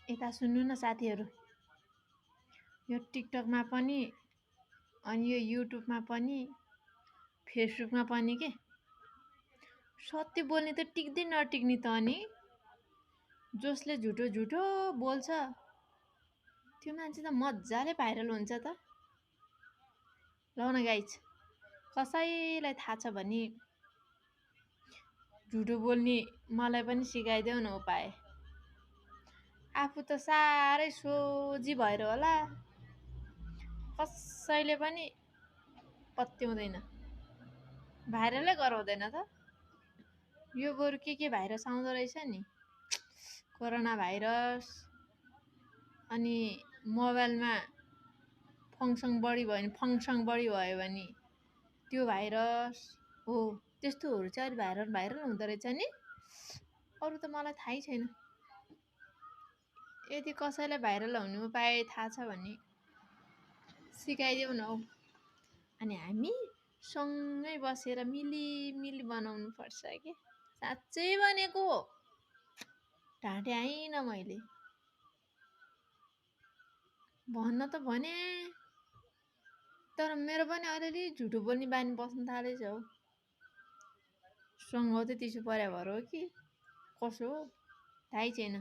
यता सुन्नु न साथीहरू, यो टिकटकमा पनि अनि यो युट्युबमा पनि फेसबुकमा पनि के सत्य बोल्ने त टिक्दै नटिक्ने त अनि जसले झुटो झुटो बोल्छ त्यो मान्छे त मजाले भाइरल हुन्छ त। लौ न गाइज, कसैलाई थाहा छ भने झुटो बोल्ने मलाई पनि सिकाइदेऊ न उपाय। आफू त साह्रै सोझी भएर होला कसैले पनि पत्याउँदैन, भाइरलै गराउँदैन त। यो बरु के भाइरस आउँदो रहेछ नि, कोरोना भाइरस, अनि मोबाइलमा फङसङ बढी भयो भने त्यो भाइरस हो, त्यस्तोहरू चाहिँ अहिले भाइरल हुँदो रहेछ नि। अरू त मलाई थाहै छैन। यदि कसैलाई भाइरल हुने उपाय थाहा छ भने सिकाइदेऊ न हौ। अनि हामी सँगै बसेर मिली बनाउनु पर्छ के। साँच्चै भनेको, ढाँटे आइन मैले भन्न त भने, तर मेरो पनि अलिअलि झुटो बोल्ने बानी बस्नु थालेछ हौ। सङ्गतै त्यसो पर्या भएर हो कि कसो हो थाहै छैन।